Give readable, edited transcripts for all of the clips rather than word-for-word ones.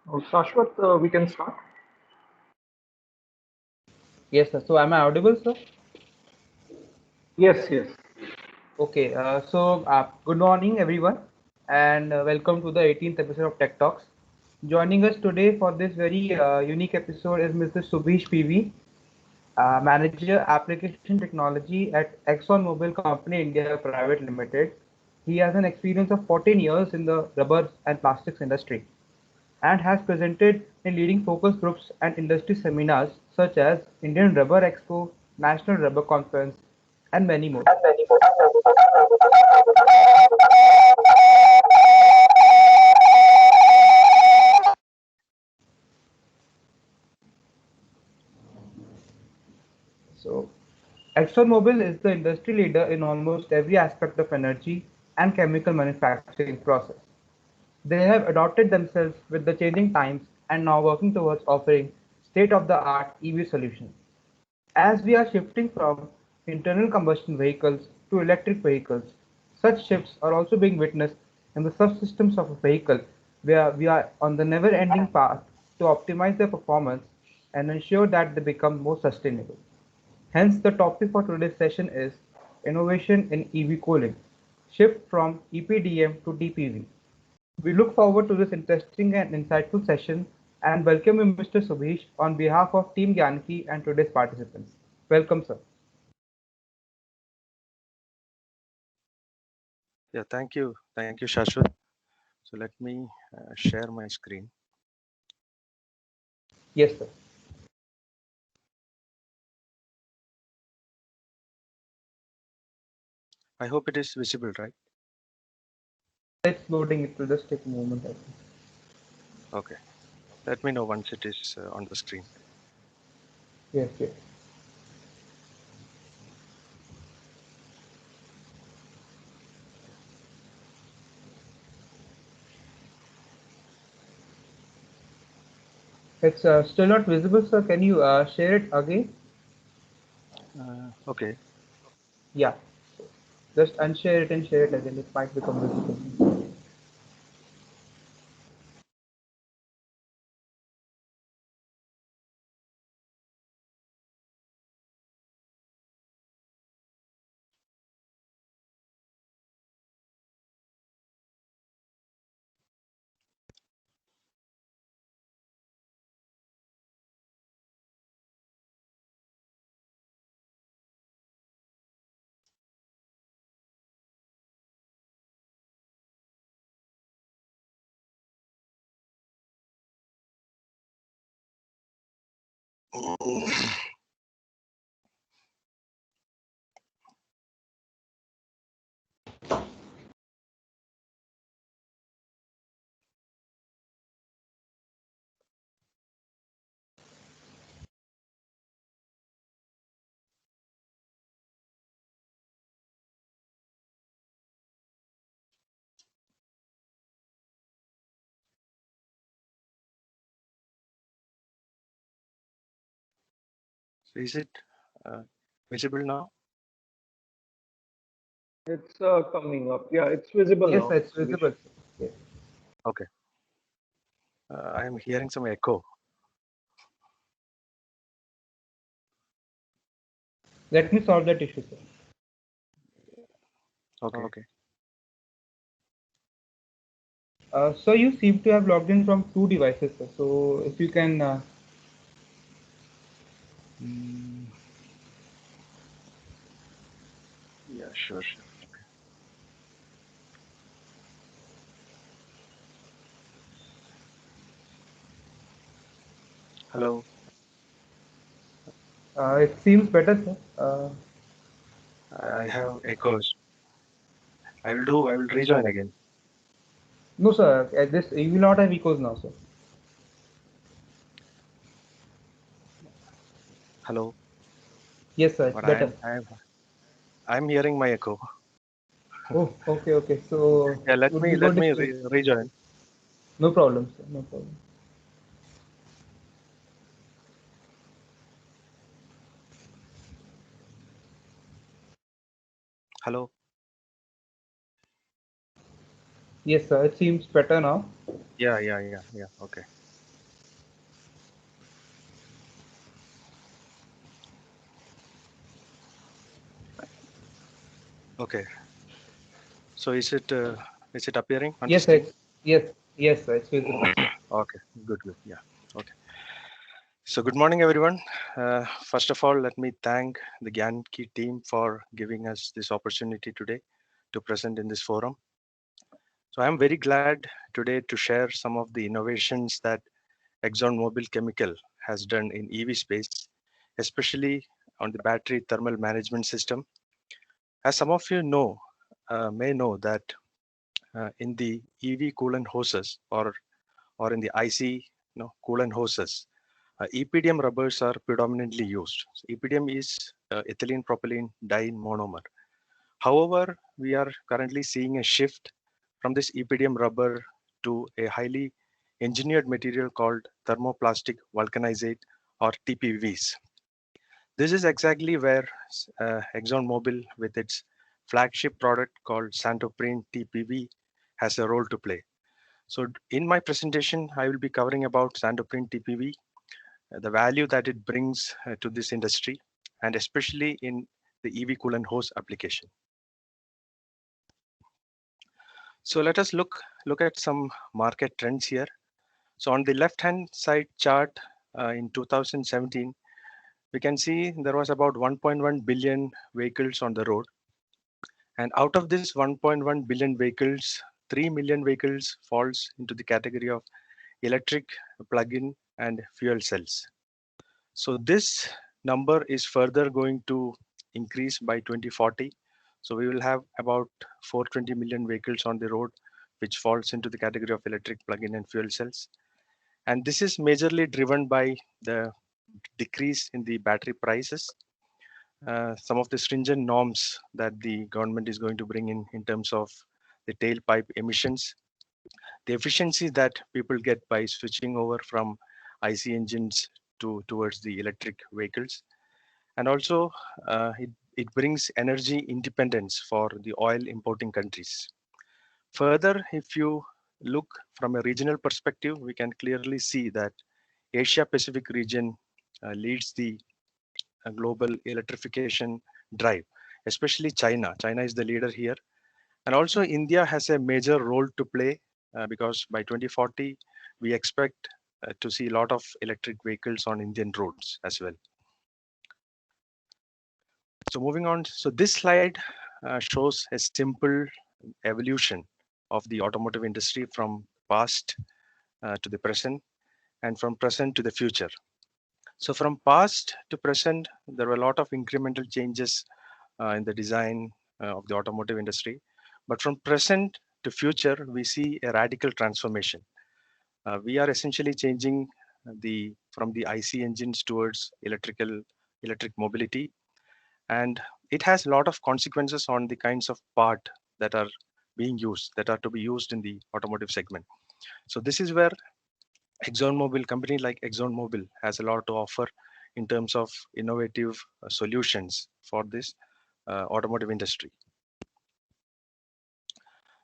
Shashwat, we can start. Yes, sir. So am I audible, sir? Yes, yes. Okay. Good morning, everyone, and welcome to the 18th episode of Tech Talks. Joining us today for this very unique episode is Mr. Subheesh PV, Manager Application Technology at ExxonMobil Company India Private Limited. He has an experience of 14 years in the rubber and plastics industry and has presented in leading focus groups and industry seminars such as Indian Rubber Expo, National Rubber Conference, and many more. So, ExxonMobil is the industry leader in almost every aspect of energy and chemical manufacturing process. They have adopted themselves with the changing times and now working towards offering state-of-the-art EV solutions. As we are shifting from internal combustion vehicles to electric vehicles, such shifts are also being witnessed in the subsystems of a vehicle where we are on the never-ending path to optimize their performance and ensure that they become more sustainable. Hence, the topic for today's session is innovation in EV cooling, shift from EPDM to TPV. We look forward to this interesting and insightful session and welcome you, Mr. Subheesh, on behalf of Team Gyaniki and today's participants. Welcome, sir. Yeah, thank you. Thank you, Shashwat. So let me share my screen. Yes, sir. I hope it is visible, right? It's loading. It will just take a moment, I think. Okay. Let me know once it is on the screen. Yes, yes. It's still not visible, sir. Can you share it again? Okay. Yeah. Just unshare it and share it again. It might become visible. So is it visible now? It's coming up. Yeah, it's visible Yes, now, sir. It's Subhish. visible, sir. Yes. Okay. I am hearing some echo. Let me solve that issue, sir. Okay. So you seem to have logged in from two devices, sir. So if you can, Mm, yeah, sure. Hello. it seems better, sir. I have echoes. I will rejoin again. No, sir. At this, you will not have echoes now, sir. Hello. Yes, sir. It's But better. I'm hearing my echo. Oh, okay, okay. So Yeah, would be let good if me you. rejoin. No problem, sir. No problem. Hello. Yes, sir. It seems better now. Yeah. Okay. Okay. So is it appearing on the Yes, screen? sir. Yes, yes, sir. It's visible. Okay. Good. Good. Yeah. Okay. So good morning, everyone. First of all, let me thank the Gyaniki team for giving us this opportunity today to present in this forum. So I'm very glad today to share some of the innovations that ExxonMobil Chemical has done in EV space, especially on the battery thermal management system. As some of you know, may know that in the EV coolant hoses or in the IC coolant hoses, EPDM rubbers are predominantly used. So EPDM is ethylene propylene monomer. However, we are currently seeing a shift from this EPDM rubber to a highly engineered material called thermoplastic vulcanizate or TPVs. This is exactly where ExxonMobil, with its flagship product called Santoprene TPV, has a role to play. So, in my presentation, I will be covering about Santoprene TPV, the value that it brings to this industry, and especially in the EV coolant hose application. So let us look at some market trends here. So on the left-hand side chart in 2017, we can see there was about 1.1 billion vehicles on the road. And out of this 1.1 billion vehicles, 3 million vehicles falls into the category of electric, plug-in, and fuel cells. So this number is further going to increase by 2040. So we will have about 420 million vehicles on the road, which falls into the category of electric plug-in and fuel cells. And this is majorly driven by the decrease in the battery prices, some of the stringent norms that the government is going to bring in terms of the tailpipe emissions, the efficiency that people get by switching over from IC engines towards the electric vehicles, and also it brings energy independence for the oil importing countries. Further, if you look from a regional perspective, we can clearly see that Asia Pacific region leads the global electrification drive, especially China. China is the leader here. And also India has a major role to play because by 2040, we expect to see a lot of electric vehicles on Indian roads as well. So moving on, so this slide shows a simple evolution of the automotive industry from past to the present and from present to the future. So from past to present, there were a lot of incremental changes in the design of the automotive industry. But from present to future, we see a radical transformation. We are essentially changing from the IC engines towards electric mobility, and it has a lot of consequences on the kinds of part that are being used, that are to be used in the automotive segment. So this is where ExxonMobil, company like ExxonMobil, has a lot to offer in terms of innovative solutions for this automotive industry.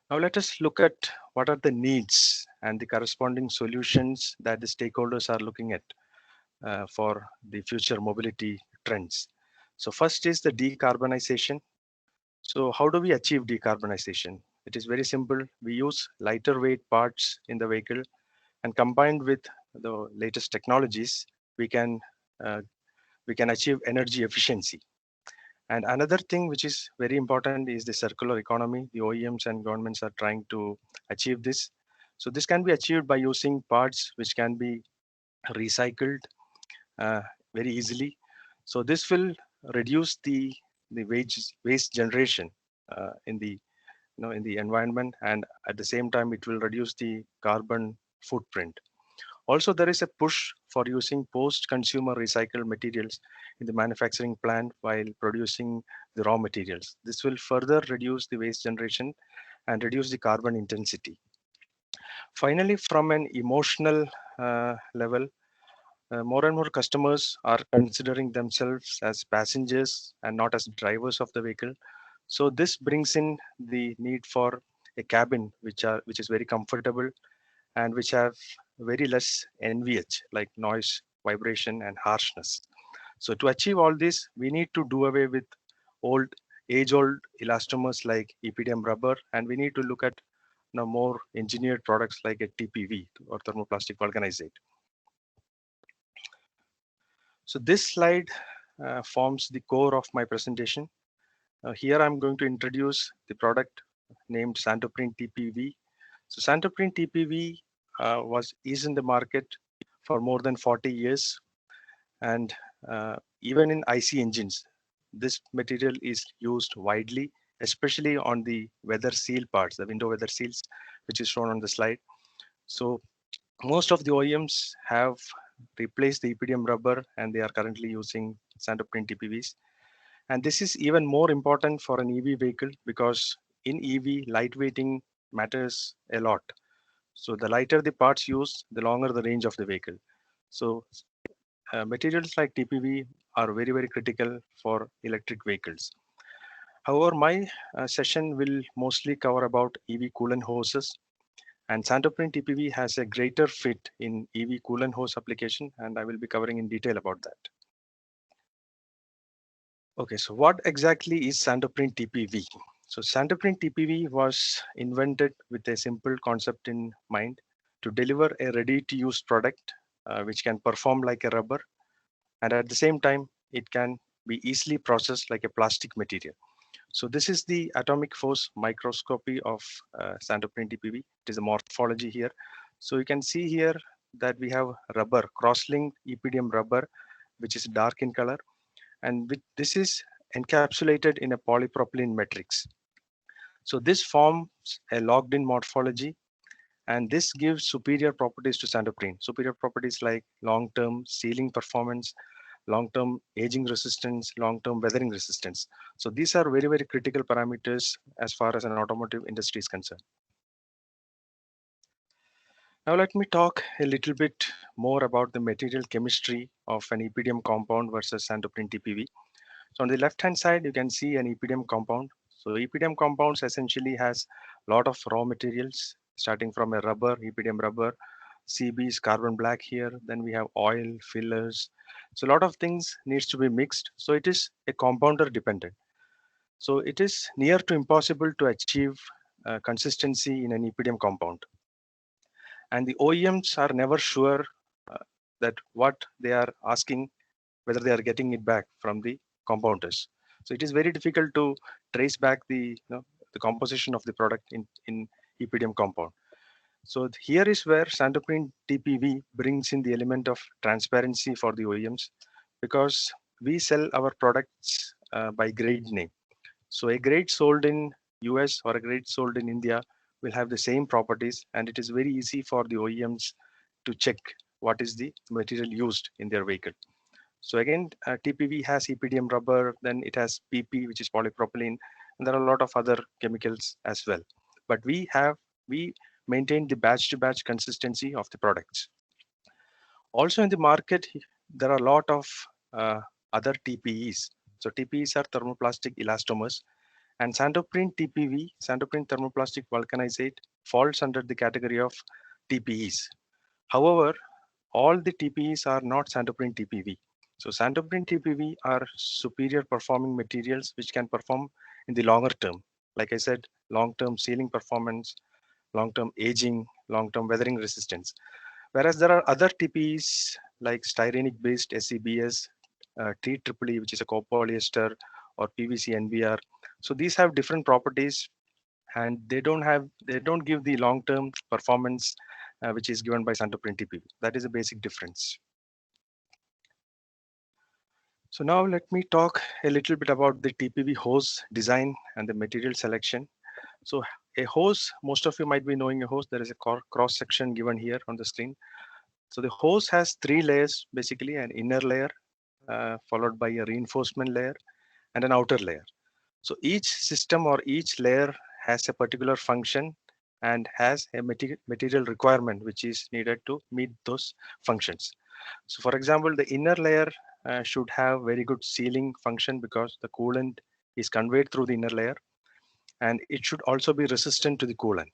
Now let us look at what are the needs and the corresponding solutions that the stakeholders are looking at for the future mobility trends. So first is the decarbonization. So how do we achieve decarbonization? It is very simple. We use lighter weight parts in the vehicle, and combined with the latest technologies, we can uh, we can achieve energy efficiency. And another thing which is very important is the circular economy. The OEMs and governments are trying to achieve this. So this can be achieved by using parts which can be recycled uh, very easily. So this will reduce the waste generation in the in the environment, and at the same time it will reduce the carbon footprint. Also, there is a push for using post-consumer recycled materials in the manufacturing plant while producing the raw materials. This will further reduce the waste generation and reduce the carbon intensity. Finally, from an emotional level, more and more customers are considering themselves as passengers and not as drivers of the vehicle. So this brings in the need for a cabin which is very comfortable and which have very less NVH like noise, vibration, and harshness. So to achieve all this, we need to do away with old age-old elastomers like EPDM rubber, and we need to look at more engineered products like a TPV or thermoplastic vulcanizate. So this slide forms the core of my presentation. Here I'm going to introduce the product named Santoprene TPV. So Santoprene TPV is in the market for more than 40 years, and even in IC engines, this material is used widely, especially on the weather seal parts, the window weather seals, which is shown on the slide. So most of the OEMs have replaced the EPDM rubber, and they are currently using Santoprene TPVs. And this is even more important for an EV vehicle because in EV, lightweighting matters a lot. So the lighter the parts used, the longer the range of the vehicle. So materials like TPV are very, very critical for electric vehicles. However, my session will mostly cover about EV coolant hoses, and Santoprene TPV has a greater fit in EV coolant hose application, and I will be covering in detail about that. Okay, so what exactly is Santoprene TPV? So Santoprene TPV was invented with a simple concept in mind to deliver a ready-to-use product which can perform like a rubber, and at the same time, it can be easily processed like a plastic material. So this is the atomic force microscopy of Santoprene TPV. It is a morphology here. So you can see here that we have rubber, cross-linked EPDM rubber, which is dark in color. And this is encapsulated in a polypropylene matrix. So this forms a locked-in morphology, and this gives superior properties to Santoprene. Superior properties like long-term sealing performance, long-term aging resistance, long-term weathering resistance. So these are very, very critical parameters as far as an automotive industry is concerned. Now let me talk a little bit more about the material chemistry of an EPDM compound versus Santoprene TPV. So on the left-hand side, you can see an EPDM compound. So EPDM compounds essentially has a lot of raw materials, starting from a rubber, EPDM rubber, CBs, carbon black here. Then we have oil, fillers. So a lot of things needs to be mixed. So it is a compounder dependent. So it is near to impossible to achieve consistency in an EPDM compound. And the OEMs are never sure that what they are asking, whether they are getting it back from the compounders. So it is very difficult to trace back the composition of the product in EPDM compound. So here is where Santoprene TPV brings in the element of transparency for the OEMs, because we sell our products by grade name. So a grade sold in US or a grade sold in India will have the same properties, and it is very easy for the OEMs to check what is the material used in their vehicle. So again, TPV has EPDM rubber, then it has PP, which is polypropylene, and there are a lot of other chemicals as well. But we maintain the batch to batch consistency of the products. Also in the market, there are a lot of other TPEs. So TPEs are thermoplastic elastomers, and Santoprene TPV, Santoprene thermoplastic vulcanizate, falls under the category of TPEs. However, all the TPEs are not Santoprene TPV. So Santoprene TPV are superior performing materials which can perform in the longer term. Like I said, long-term sealing performance, long-term aging, long-term weathering resistance. Whereas there are other TPEs like styrenic-based SEBS, TEEE, which is a copolyester, or PVC NBR. So these have different properties, and they don't give the long-term performance which is given by Santoprene TPV. That is a basic difference. So now let me talk a little bit about the TPV hose design and the material selection. So a hose, most of you might be knowing a hose. There is a cross section given here on the screen. So the hose has three layers, basically an inner layer, followed by a reinforcement layer and an outer layer. So each system or each layer has a particular function and has a material requirement which is needed to meet those functions. So for example, the inner layer should have very good sealing function because the coolant is conveyed through the inner layer, and it should also be resistant to the coolant.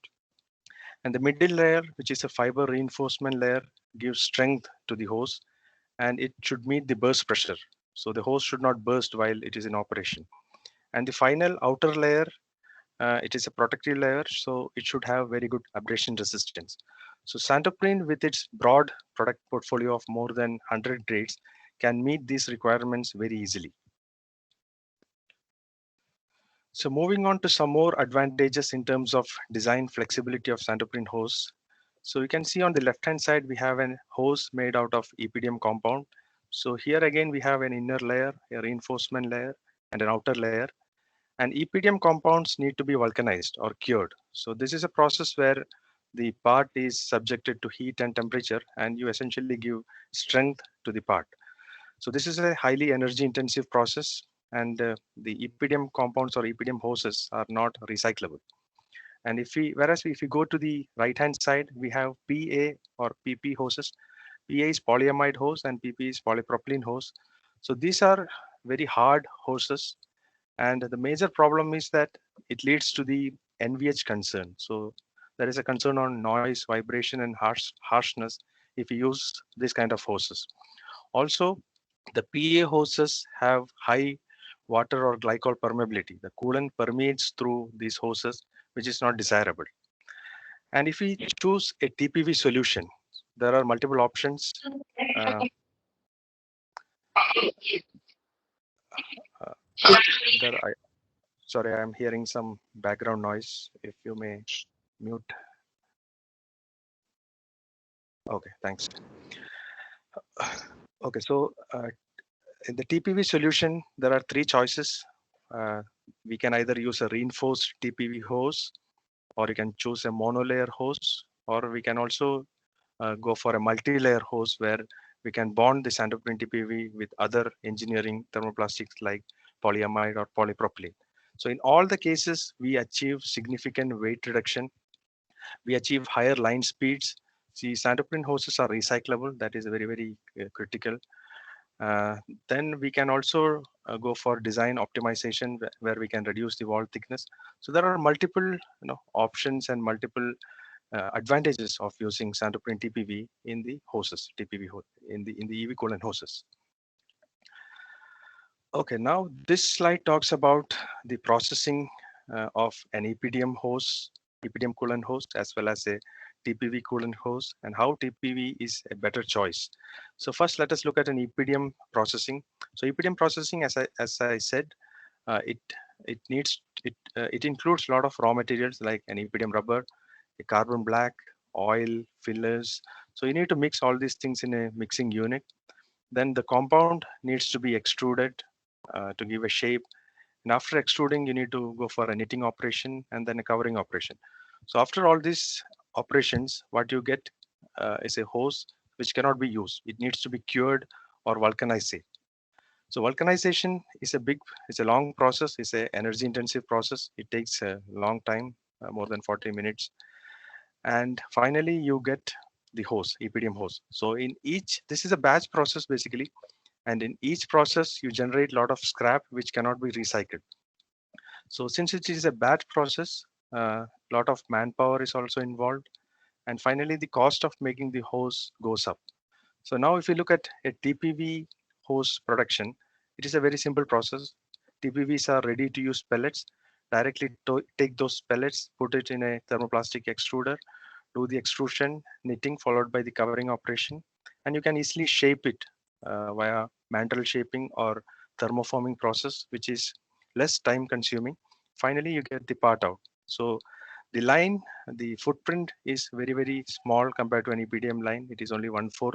And the middle layer, which is a fiber reinforcement layer, gives strength to the hose, and it should meet the burst pressure. So the hose should not burst while it is in operation. And the final outer layer, it is a protective layer, so it should have very good abrasion resistance. So Santoprene, with its broad product portfolio of more than 100 grades, can meet these requirements very easily. So moving on to some more advantages in terms of design flexibility of Santoprene hose. So you can see on the left-hand side, we have a hose made out of EPDM compound. So here again, we have an inner layer, a reinforcement layer, and an outer layer. And EPDM compounds need to be vulcanized or cured. So this is a process where the part is subjected to heat and temperature, and you essentially give strength to the part. So this is a highly energy intensive process, and the EPDM compounds or EPDM hoses are not recyclable. And whereas if we go to the right hand side, we have PA or PP hoses. PA is polyamide hose and PP is polypropylene hose. So these are very hard hoses, and the major problem is that it leads to the NVH concern. So there is a concern on noise, vibration, and harshness if you use this kind of hoses. Also, the PA hoses have high water or glycol permeability. The coolant permeates through these hoses, which is not desirable. And if we choose a TPV solution, there are multiple options. Uh, uh, sorry, I'm hearing some background noise. If you may mute. Okay, thanks. Okay, so in the TPV solution, there are three choices. We can either use a reinforced TPV hose, or you can choose a monolayer hose, or we can also go for a multi-layer hose where we can bond the Santoprene TPV with other engineering thermoplastics like polyamide or polypropylene. So in all the cases, we achieve significant weight reduction. We achieve higher line speeds. See, Santoprene hoses are recyclable. That is very, very critical. Then we can also go for design optimization where we can reduce the wall thickness. So there are multiple options and multiple advantages of using Santoprene TPV in the hoses, TPV in the EV coolant hoses. Okay, now this slide talks about the processing of an EPDM hose, EPDM coolant hose, as well as a TPV coolant hose, and how TPV is a better choice. So first, let us look at an EPDM processing. So EPDM processing, as I said, it includes a lot of raw materials like an EPDM rubber, a carbon black, oil, fillers. So you need to mix all these things in a mixing unit. Then the compound needs to be extruded to give a shape. And after extruding, you need to go for a knitting operation and then a covering operation. So after all these operations, what you get is a hose which cannot be used. It needs to be cured or vulcanized. So vulcanization is it's a long process. It's an energy intensive process. It takes a long time, more than 40 minutes. And finally, you get the hose, EPDM hose. So this is a batch process basically. And in each process, you generate a lot of scrap which cannot be recycled. So since it is a batch process, a lot of manpower is also involved. And finally, the cost of making the hose goes up. So now if you look at a TPV hose production, it is a very simple process. TPVs are ready to use pellets. Directly take those pellets, put it in a thermoplastic extruder, do the extrusion, knitting followed by the covering operation. And you can easily shape it via mantle shaping or thermoforming process, which is less time consuming. Finally, you get the part out. So the footprint is very, very small compared to an EPDM line. It is only 1/4.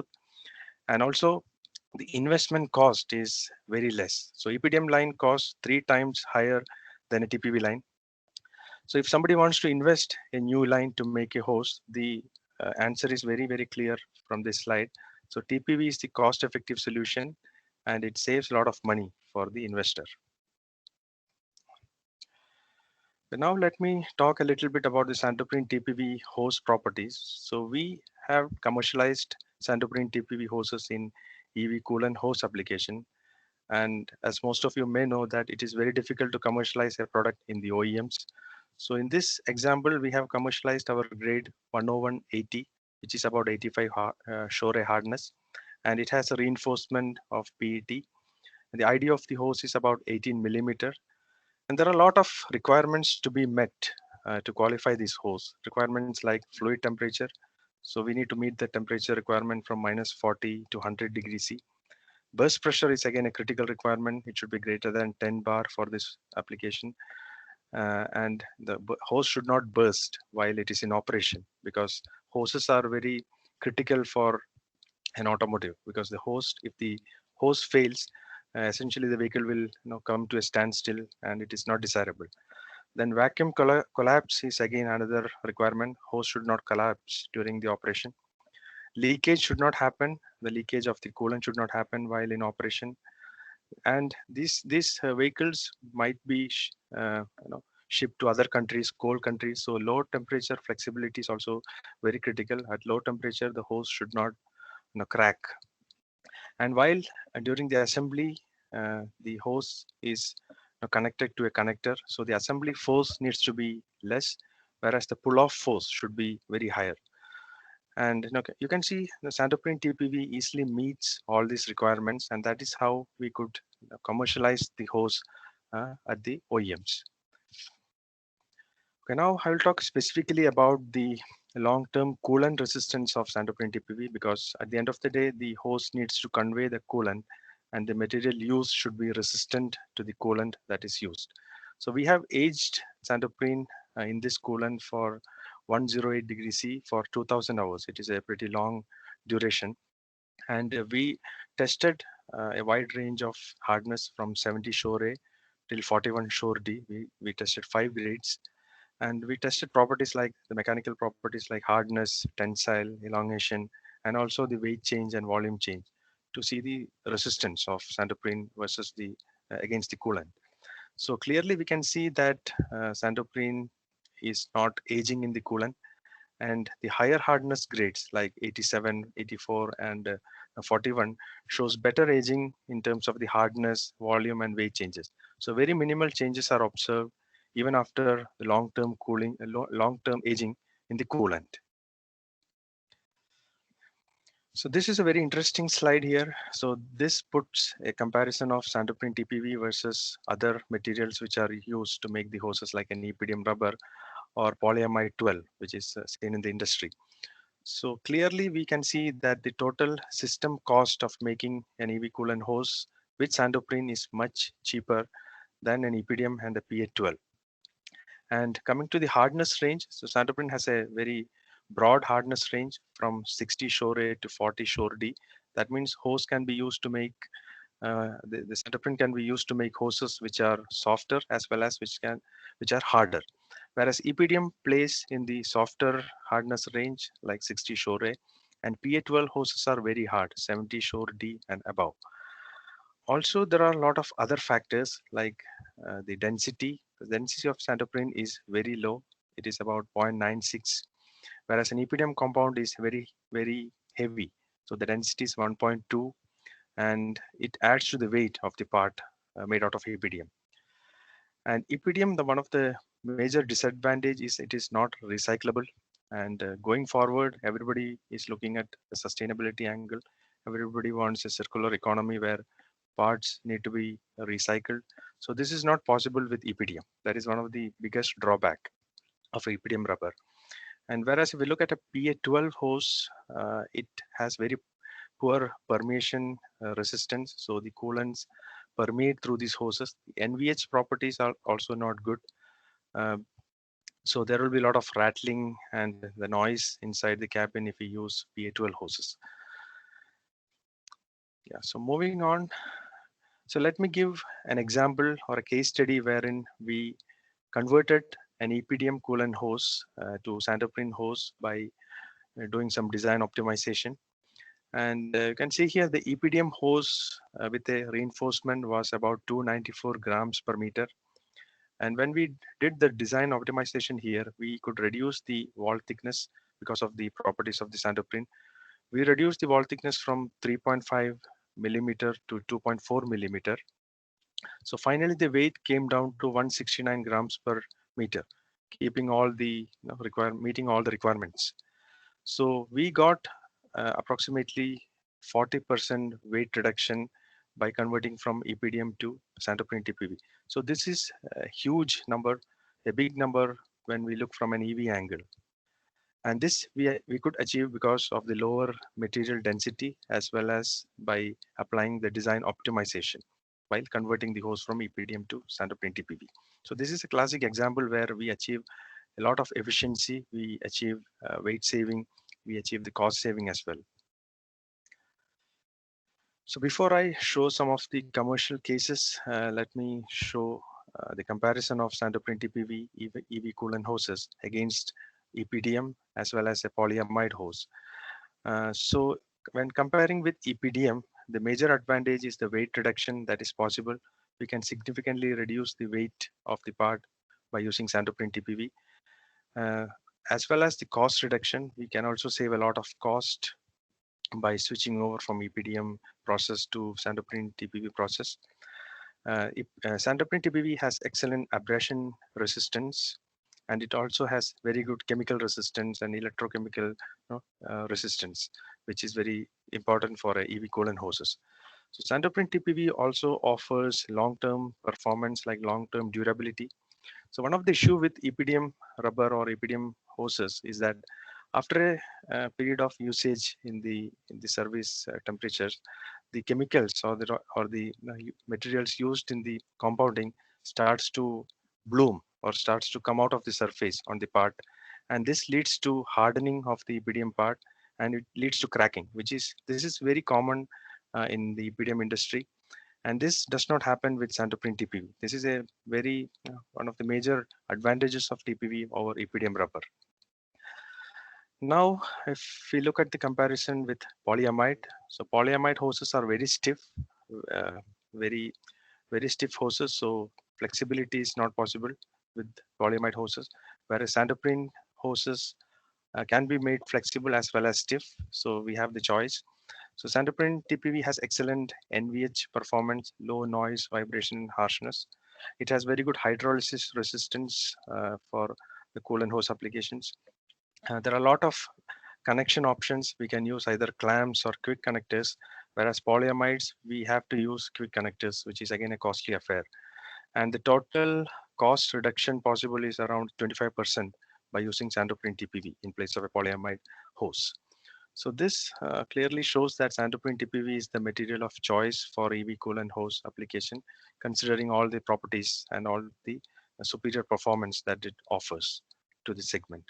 And also the investment cost is very less. So EPDM line costs 3 times higher than a TPV line. So if somebody wants to invest a new line to make a hose, the answer is very, very clear from this slide. So TPV is the cost effective solution and it saves a lot of money for the investor. So now let me talk a little bit about the Santoprene TPV hose properties. So we have commercialized Santoprene TPV hoses in EV coolant hose application. And as most of you may know that it is very difficult to commercialize a product in the OEMs. So in this example, we have commercialized our grade 10180, which is about 85 Shore hardness, and it has a reinforcement of PET. And the idea of the hose is about 18 millimeter. And there are a lot of requirements to be met to qualify these hose. Requirements like fluid temperature. So we need to meet the temperature requirement from -40 to 100 degrees C. Burst pressure is again a critical requirement. It should be greater than 10 bar for this application. And the hose should not burst while it is in operation, because hoses are very critical for an automotive, because if the hose fails, essentially the vehicle will come to a standstill, and it is not desirable. Then vacuum collapse is again another requirement. Hose should not collapse during the operation. Leakage should not happen. The leakage of the coolant should not happen while in operation. And these vehicles might be shipped to other countries, cold countries. So low temperature flexibility is also very critical. At low temperature, the hose should not crack. And while during the assembly, the hose is connected to a connector, so the assembly force needs to be less, whereas the pull-off force should be very higher. And you can see the Santoprene TPV easily meets all these requirements, and that is how we could commercialize the hose at the OEMs. Okay, now I will talk specifically about the long-term coolant resistance of Santoprene TPV, because at the end of the day, the hose needs to convey the coolant, and the material used should be resistant to the coolant that is used. So we have aged Santoprene in this coolant for 108 degrees C for 2000 hours. It is a pretty long duration. And we tested a wide range of hardness from 70 Shore A till 41 Shore D. We tested 5 grades, and we tested properties like the mechanical properties like hardness, tensile, elongation, and also the weight change and volume change to see the resistance of Santoprene versus the against the coolant. So clearly we can see that Santoprene is not aging in the coolant, and the higher hardness grades like 87, 84, and 41 shows better aging in terms of the hardness, volume, and weight changes. So very minimal changes are observed even after the long-term cooling, long-term aging in the coolant. So this is a very interesting slide here. So this puts a comparison of Santoprene TPV versus other materials which are used to make the hoses, like an EPDM rubber or polyamide 12, which is seen in the industry. So clearly we can see that the total system cost of making an EV coolant hose with Santoprene is much cheaper than an EPDM and a PA12. And coming to the hardness range, so Santoprene has a very broad hardness range from 60 Shore A to 40 Shore D. That means hose can be used to make the Santoprene can be used to make hoses which are softer as well as which are harder. Whereas EPDM plays in the softer hardness range like 60 Shore A, and PA12 hoses are very hard, 70 Shore D and above. Also, there are a lot of other factors like the density. The density of Santoprene is very low. It is about 0.96, whereas an EPDM compound is very, very heavy. So the density is 1.2, and it adds to the weight of the part made out of EPDM. And EPDM, one of the major disadvantage is it is not recyclable. And going forward, everybody is looking at the sustainability angle. Everybody wants a circular economy where parts need to be recycled. So this is not possible with EPDM. That is one of the biggest drawback of EPDM rubber. And whereas if we look at a PA12 hose, it has very poor permeation resistance. So the coolants permeate through these hoses. The NVH properties are also not good. So there will be a lot of rattling and the noise inside the cabin if we use PA12 hoses. Yeah, so moving on. So let me give an example or a case study wherein we converted an EPDM coolant hose to Santoprene hose by doing some design optimization. And you can see here the EPDM hose with a reinforcement was about 294 grams per meter. And when we did the design optimization here, we could reduce the wall thickness because of the properties of the Santoprene. We reduced the wall thickness from 3.5 millimeter to 2.4 millimeter. So finally, the weight came down to 169 grams per meter, keeping all the meeting all the requirements. So we got approximately 40% weight reduction by converting from EPDM to Santoprene TPV. So this is a huge number, a big number when we look from an EV angle. And this we could achieve because of the lower material density as well as by applying the design optimization while converting the hose from EPDM to Santoprene TPV. So this is a classic example where we achieve a lot of efficiency, we achieve weight saving, we achieve the cost saving as well. So before I show some of the commercial cases, let me show the comparison of Santoprene TPV EV coolant hoses against EPDM as well as a polyamide hose. So when comparing with EPDM, the major advantage is the weight reduction that is possible. We can significantly reduce the weight of the part by using Santoprene TPV. As well as the cost reduction, we can also save a lot of cost by switching over from EPDM process to Santoprene TPV process. Santoprene TPV has excellent abrasion resistance, and it also has very good chemical resistance and electrochemical resistance, which is very important for EV coolant hoses. So Santoprene TPV also offers long-term performance, like long-term durability. So one of the issue with EPDM rubber or EPDM hoses is that after a period of usage in the service temperatures, the chemicals or the materials used in the compounding starts to bloom or starts to come out of the surface on the part, and this leads to hardening of the EPDM part, and it leads to cracking, this is very common in the EPDM industry. And this does not happen with Santoprene TPV. This is a very one of the major advantages of TPV over EPDM rubber. Now, if we look at the comparison with polyamide, so polyamide hoses are very stiff, uh, very stiff hoses. So flexibility is not possible with polyamide hoses, whereas Santoprene hoses can be made flexible as well as stiff. So we have the choice. So Santoprene TPV has excellent NVH performance, low noise, vibration, harshness. It has very good hydrolysis resistance for the coolant hose applications. There are a lot of connection options. We can use either clamps or quick connectors, whereas polyamides, we have to use quick connectors, which is again a costly affair. And the total cost reduction possible is around 25% by using Santoprene TPV in place of a polyamide hose. So this clearly shows that Santoprene TPV is the material of choice for EV coolant hose application, considering all the properties and all the superior performance that it offers to the segment.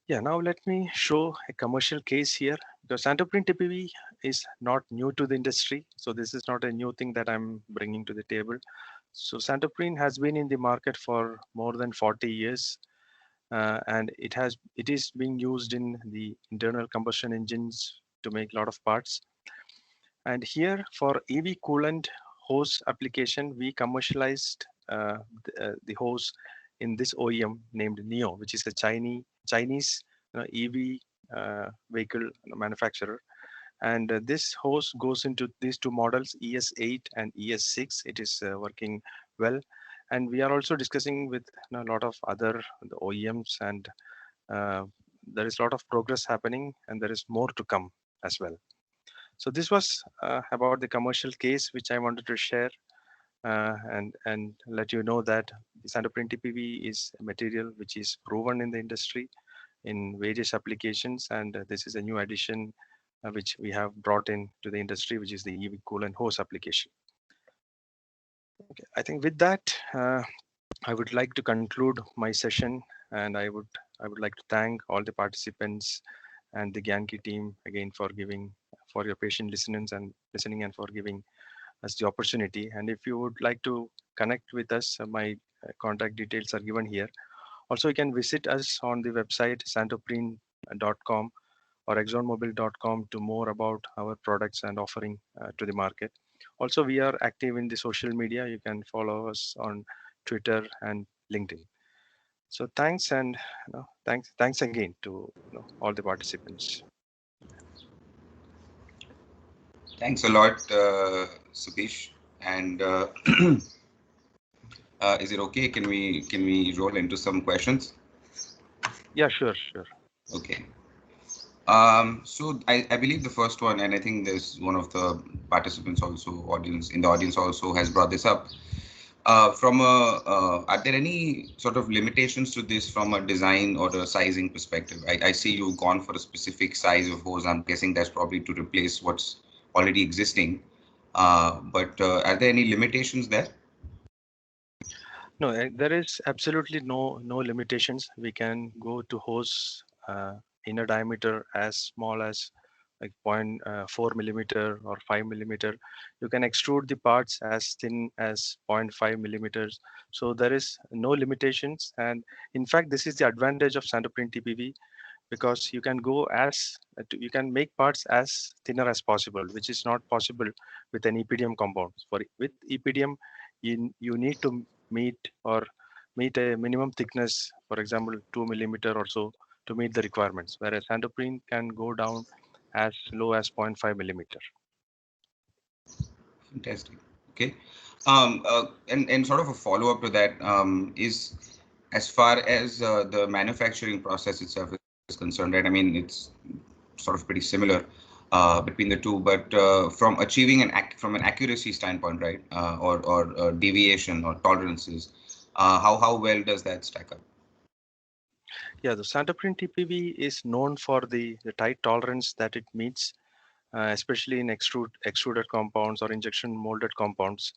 Yeah, now let me show a commercial case here. The Santoprene TPV is not new to the industry, so this is not a new thing that I'm bringing to the table. So Santoprene has been in the market for more than 40 years. And it is being used in the internal combustion engines to make a lot of parts. And here for EV coolant hose application, we commercialized the hose in this OEM named NIO, which is a Chinese EV vehicle manufacturer. And this hose goes into these two models, ES8 and ES6. It is working well. And we are also discussing with a lot of other OEMs, and there is a lot of progress happening, and there is more to come as well. So this was about the commercial case which I wanted to share and let you know that the Santoprene TPV is a material which is proven in the industry in various applications, and this is a new addition which we have brought in to the industry, which is the EV coolant hose application. Okay, I think with that, I would like to conclude my session, and I would like to thank all the participants and the Gyaniki team again for your patient listening and for giving us the opportunity. And if you would like to connect with us, my contact details are given here. Also, you can visit us on the website santoprene.com or exxonmobil.com to more about our products and offering to the market. Also, we are active in the social media. You can follow us on Twitter and LinkedIn. So thanks, and thanks again to all the participants. Thanks a lot, Subheesh. And is it okay? Can we roll into some questions? Yeah, sure. Okay. So I believe the first one, and I think there's one of the participants also, audience in the audience also has brought this up. Are there any sort of limitations to this from a design or a sizing perspective? I see you've gone for a specific size of hose. I'm guessing that's probably to replace what's already existing. But are there any limitations there? No, there is absolutely no limitations. We can go to hose inner diameter as small as like 0.4 millimeter or 5 millimeter. You can extrude the parts as thin as 0.5 millimeters. So there is no limitations. And in fact, this is the advantage of Santoprene TPV, because you can go as you can make parts as thinner as possible, which is not possible with an EPDM compound. For with EPDM, you need to meet or meet a minimum thickness, for example, 2 millimeter or so, to meet the requirements, whereas Santoprene can go down as low as 0.5 millimeter. Fantastic. Okay. And sort of a follow-up to that is as far as the manufacturing process itself is concerned, right? I mean, it's sort of pretty similar between the two, but from achieving from an accuracy standpoint, right, or deviation or tolerances, how well does that stack up? Yeah, the Santoprene TPV is known for the tight tolerance that it meets, especially in extruded compounds or injection molded compounds.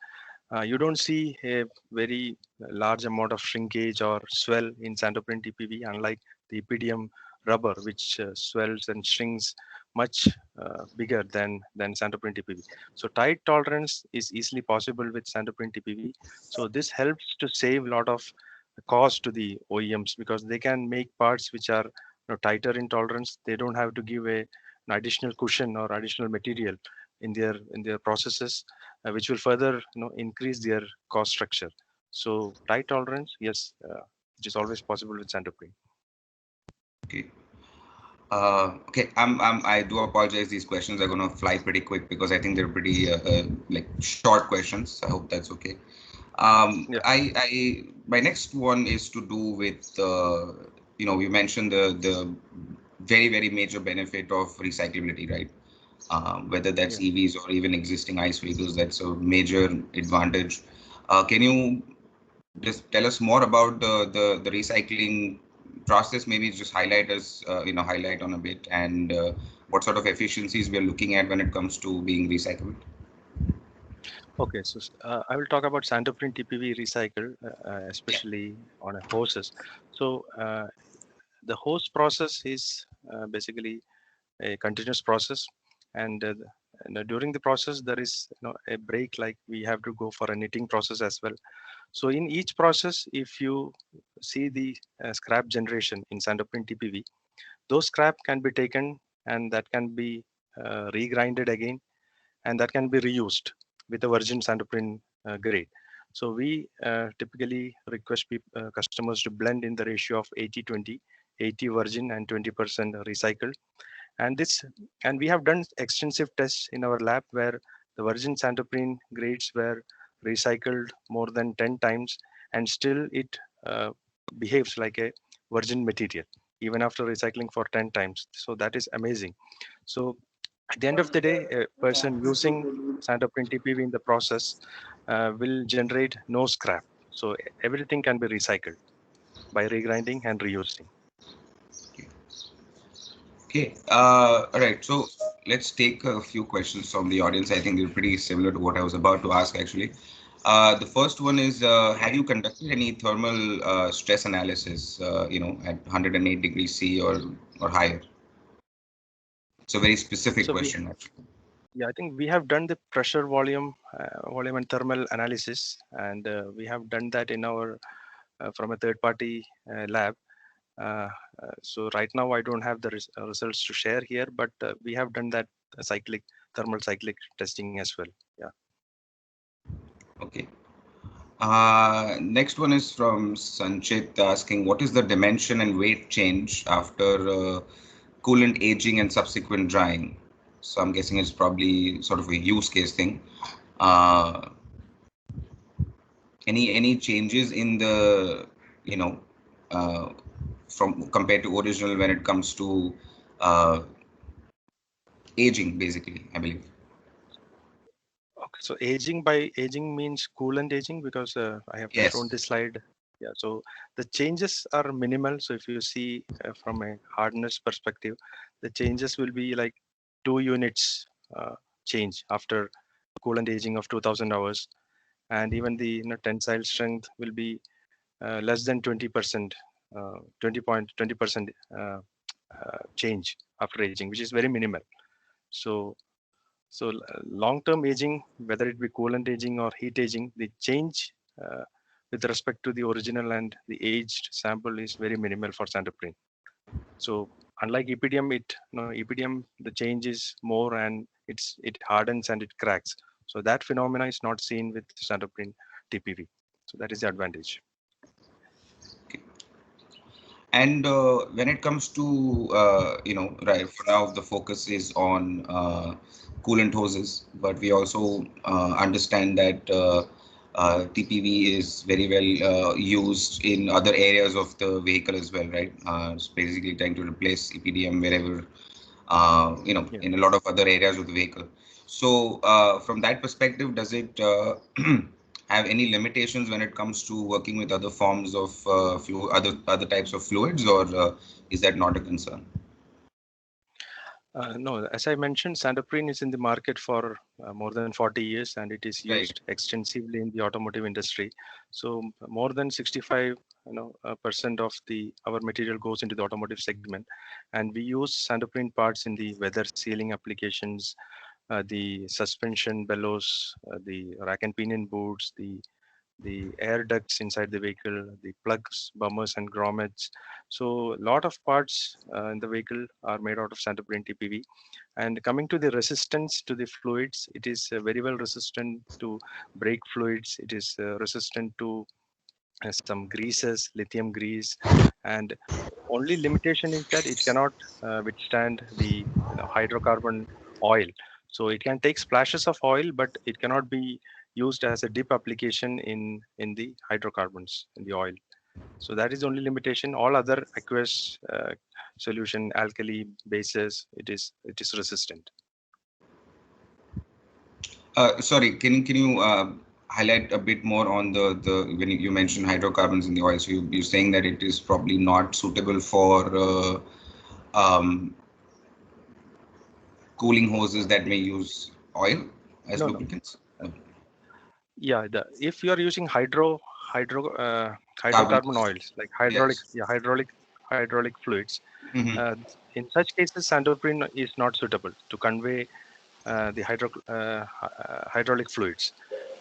You don't see a very large amount of shrinkage or swell in Santoprene TPV, unlike the EPDM rubber, which swells and shrinks much bigger than Santoprene TPV. So tight tolerance is easily possible with Santoprene TPV. So this helps to save a lot of cost to the OEMs, because they can make parts which are tighter in tolerance. They don't have to give an additional cushion or additional material in their processes, which will further increase their cost structure. So tight tolerance, yes, it is always possible with Santoprene. Okay. Okay, I do apologize. These questions are going to fly pretty quick because I think they're pretty like short questions. I hope that's okay. Yeah. My next one is to do with you mentioned the very major benefit of recyclability, right? Whether that's Yeah. EVs or even existing ICE vehicles, that's a major advantage. Can you just tell us more about the recycling process? Maybe just highlight on a bit, and what sort of efficiencies we are looking at when it comes to being recycled. Okay, so I will talk about Santoprene TPV recycle, especially on a hoses. So the hose process is basically a continuous process, and during the process there is a break, like we have to go for a knitting process as well. So in each process, if you see the scrap generation in Santoprene TPV, those scrap can be taken and that can be regrinded again, and that can be reused with a virgin Santoprene grade. So we typically request customers to blend in the ratio of 80-20, 80 virgin and 20% recycled. And we have done extensive tests in our lab where the virgin Santoprene grades were recycled more than 10 times, and still it behaves like a virgin material even after recycling for 10 times. So that is amazing. So at the end of the day, a person using Santoprene TPV in the process will generate no scrap. So everything can be recycled by regrinding and reusing. Okay. All right. So let's take a few questions from the audience. I think they're pretty similar to what I was about to ask, actually. The first one is, have you conducted any thermal stress analysis, at 108 degrees C or higher? It's a very specific So question, actually. I think we have done the pressure, volume and thermal analysis, and we have done that in our from a third-party lab. So right now I don't have the results to share here, but we have done that thermal cyclic testing as well. Yeah. Okay. Next one is from Sanchit asking, what is the dimension and weight change after coolant aging and subsequent drying? So I'm guessing it's probably sort of a use case thing. Any changes in the from compared to original when it comes to aging, basically, I believe. Okay, so aging, by aging means coolant aging, because I have Yes. shown this slide. Yeah, so the changes are minimal. So if you see from a hardness perspective, the changes will be like 2 units change after coolant aging of 2000 hours. And even the tensile strength will be less than 20%, 20% change after aging, which is very minimal. So long-term aging, whether it be coolant aging or heat aging, the change with respect to the original and the aged sample is very minimal for santoprene. So unlike EPDM, EPDM, the change is more, and it hardens and it cracks. So that phenomena is not seen with santoprene TPV. So that is the advantage. And when it comes to, right, for now, the focus is on coolant hoses, but we also understand that TPV is very well used in other areas of the vehicle as well, right? It's basically trying to replace EPDM wherever, Yeah. in a lot of other areas of the vehicle. So from that perspective, does it have any limitations when it comes to working with other forms of other types of fluids, or is that not a concern? No, as I mentioned, santoprene is in the market for more than 40 years, and it is Right. used extensively in the automotive industry. So more than 65 percent of our material goes into the automotive segment, and we use santoprene parts in the weather sealing applications, the suspension bellows, the rack and pinion boots, the air ducts inside the vehicle, the plugs, bumpers, and grommets. So a lot of parts in the vehicle are made out of santoprene TPV. And coming to the resistance to the fluids, it is very well resistant to brake fluids. It is resistant to some greases, lithium grease, and only limitation is that it cannot withstand the hydrocarbon oil. So it can take splashes of oil, but it cannot be used as a dip application in the hydrocarbons in the oil. So that is the only limitation. All other aqueous solution, alkali bases, it is resistant. Sorry, can you highlight a bit more on the when you mentioned hydrocarbons in the oil? So you're saying that it is probably not suitable for um, cooling hoses that may use oil as No, no. lubricants? No. Yeah, if you are using Carbon hydrocarbon hoses. oils like Yes. hydraulic fluids, Mm-hmm. in such cases, santoprene is not suitable to convey the hydraulic fluids.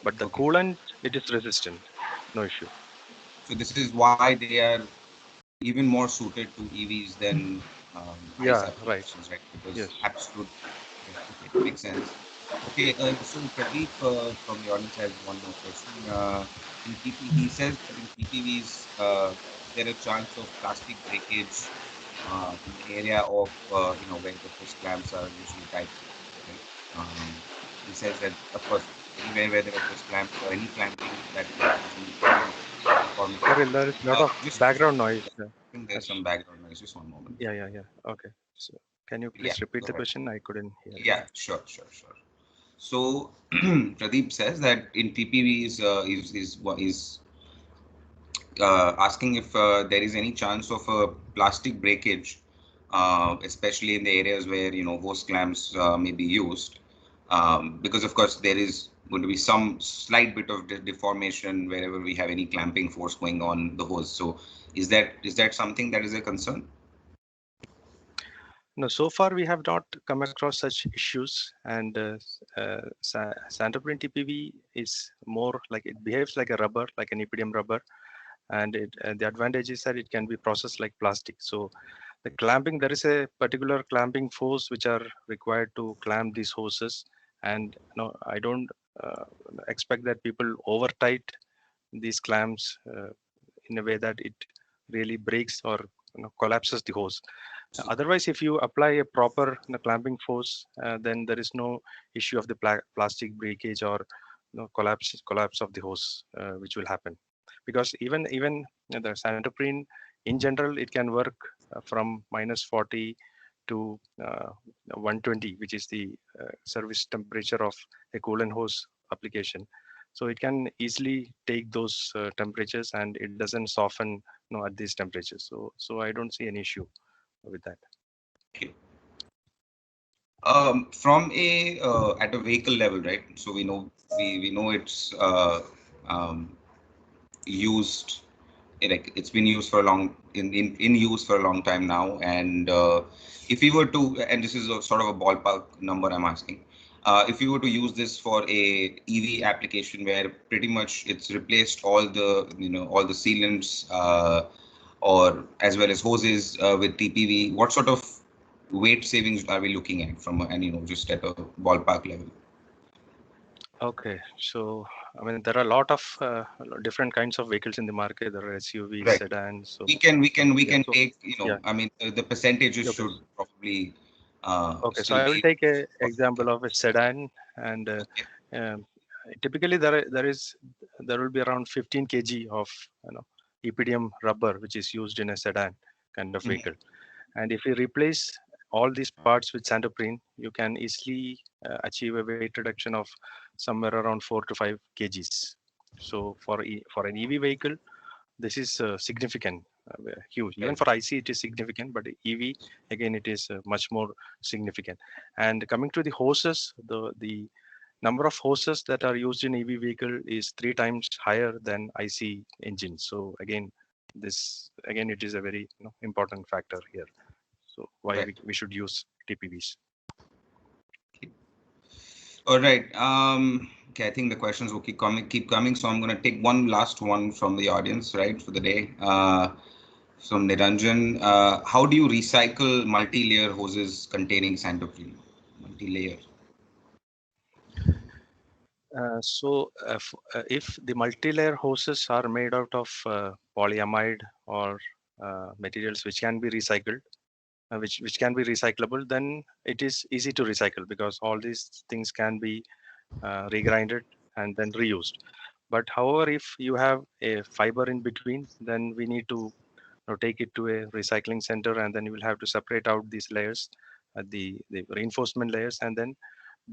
But the Okay. coolant, it is resistant, no issue. So this is why they are even more suited to EVs than ICE Yeah, right. applications, right? Yes. Because absolute. Okay, makes sense. Okay, so Pradeep from the audience has one more question. In PP, he says that in PPVs, is there a chance of plastic breakage in the area of where the hose clamps are usually tied to, right? He says that, of course, anywhere where there are hose clamps or any clamping that happens in any formation. Sorry, there is a lot of Just background noise. I think there's some background noise. Just one moment. Yeah. Okay. So can you Yeah, please repeat go the ahead. question? I couldn't hear it. Yeah, sure. So Pradeep says that in TPV is asking if there is any chance of a plastic breakage, especially in the areas where hose clamps may be used, because of course there is going to be some slight bit of deformation wherever we have any clamping force going on the hose. So is that something that is a concern? No, so far we have not come across such issues, and santoprene TPV is more like it behaves like a rubber, like an EPDM rubber, and the advantage is that it can be processed like plastic. So the clamping, there is a particular clamping force which are required to clamp these hoses, and no, I don't uh, expect that people over tight these clamps in a way that it really breaks or collapses the hose. Otherwise, if you apply a proper clamping force, then there is no issue of the plastic breakage or collapse of the hose, which will happen. Because even the santoprene, in general, it can work from -40 to 120, which is the service temperature of a coolant hose application. So it can easily take those temperatures, and it doesn't soften at these temperatures. So I don't see an issue with that. Okay. From a at a vehicle level, right? So we know it's used. Like it's been used for a long in use for a long time now, and if we were to, and this is a sort of a ballpark number I'm asking, if you were to use this for a EV application where pretty much it's replaced all the all the sealants or as well as hoses with TPV, what sort of weight savings are we looking at from and just at a ballpark level? Okay, so I mean there are a lot of different kinds of vehicles in the market. There are SUVs, Right. sedans. So we can so, take yeah. I mean the percentages Okay. should probably Okay, so still I will be take an example of a sedan, and okay. um, typically there will be around 15 kg of EPDM rubber, which is used in a sedan kind of vehicle. And if you replace all these parts with santoprene, you can easily achieve a weight reduction of somewhere around 4 to 5 kgs. So for an EV vehicle, this is significant, huge. Even Right. for IC, it is significant, but EV, again, it is much more significant. And coming to the hoses, the number of hoses that are used in EV vehicle is 3 times higher than IC engines. So again, it is a very important factor here. So why Right. we should use TPVs. All right. Okay, I think the questions will keep coming. So I'm going to take one last one from the audience, right, for the day. From Niranjan, how do you recycle multi-layer hoses containing santoprene? Multi-layer. If the multi-layer hoses are made out of polyamide or materials which can be recycled, which can be recyclable, then it is easy to recycle because all these things can be regrinded and then reused. But however, if you have a fiber in between, then we need to take it to a recycling center, and then you will have to separate out these layers, the reinforcement layers, and then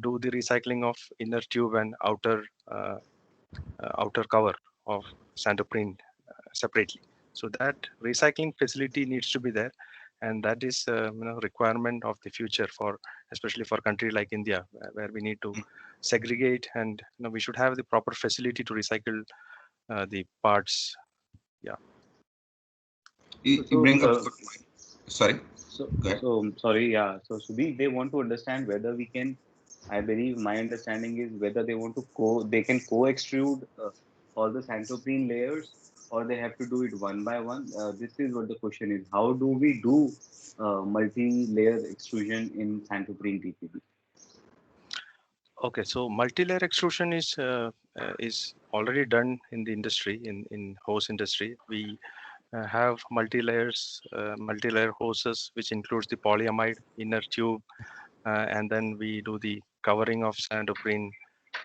do the recycling of inner tube and outer cover of santoprene separately. So that recycling facility needs to be there, and that is requirement of the future for especially for country like India, where we need to segregate, and we should have the proper facility to recycle the parts. Yeah. You bring up a good point. Sorry. Go ahead. Sorry, yeah. So Subhi, they want to understand whether we can. I believe my understanding is whether they want to they can co-extrude all the santoprene layers, or they have to do it one by one. This is what the question is: how do we do multi-layer extrusion in santoprene TPV? Okay, so multi-layer extrusion is already done in the industry, in hose industry. We have multi-layer hoses, which includes the polyamide inner tube, and then we do the covering of santoprene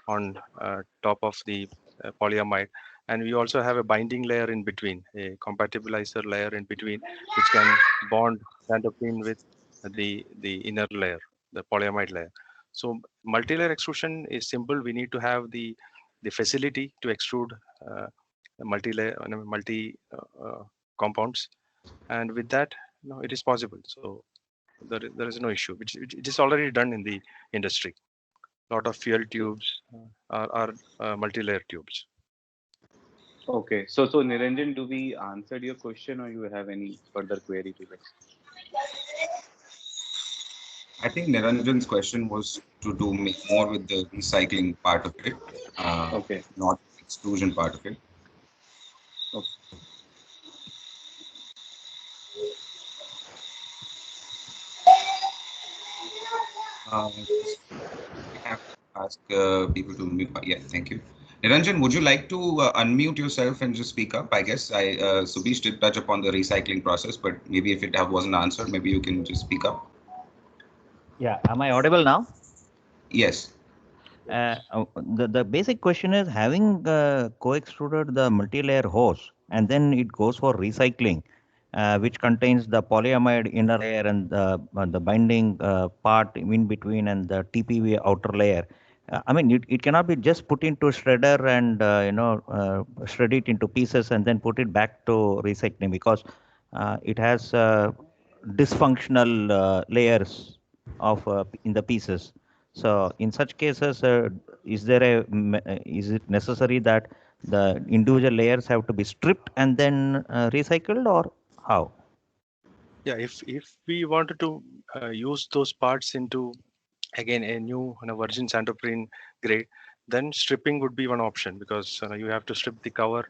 on top of the polyamide, and we also have a binding layer in between, a compatibilizer layer in between, which can bond santoprene with the inner layer, the polyamide layer. So multi-layer extrusion is simple. We need to have the facility to extrude multi-layer, compounds, and with that, it is possible. So there is no issue. It is already done in the industry. A lot of fuel tubes are multi-layer tubes. Okay, so Niranjan, do we answered your question, or you have any further query to this? I think Niranjan's question was to do more with the recycling part of it, Okay. not extrusion part of it. Okay. We have to ask people to mute. Yeah, thank you. Niranjan, would you like to unmute yourself and just speak up? I guess Subheesh did touch upon the recycling process, but maybe if it wasn't answered, maybe you can just speak up. Yeah, am I audible now? Yes. The basic question is, having co-extruded the multi-layer hose and then it goes for recycling, which contains the polyamide inner layer and the binding part in between and the TPV outer layer. I mean, it cannot be just put into shredder and shred it into pieces and then put it back to recycling, because it has dysfunctional layers of in the pieces. So in such cases, is it necessary that the individual layers have to be stripped and then recycled, or how? Yeah, if we wanted to use those parts into again a new virgin santoprene grade, then stripping would be one option, because you have to strip the cover,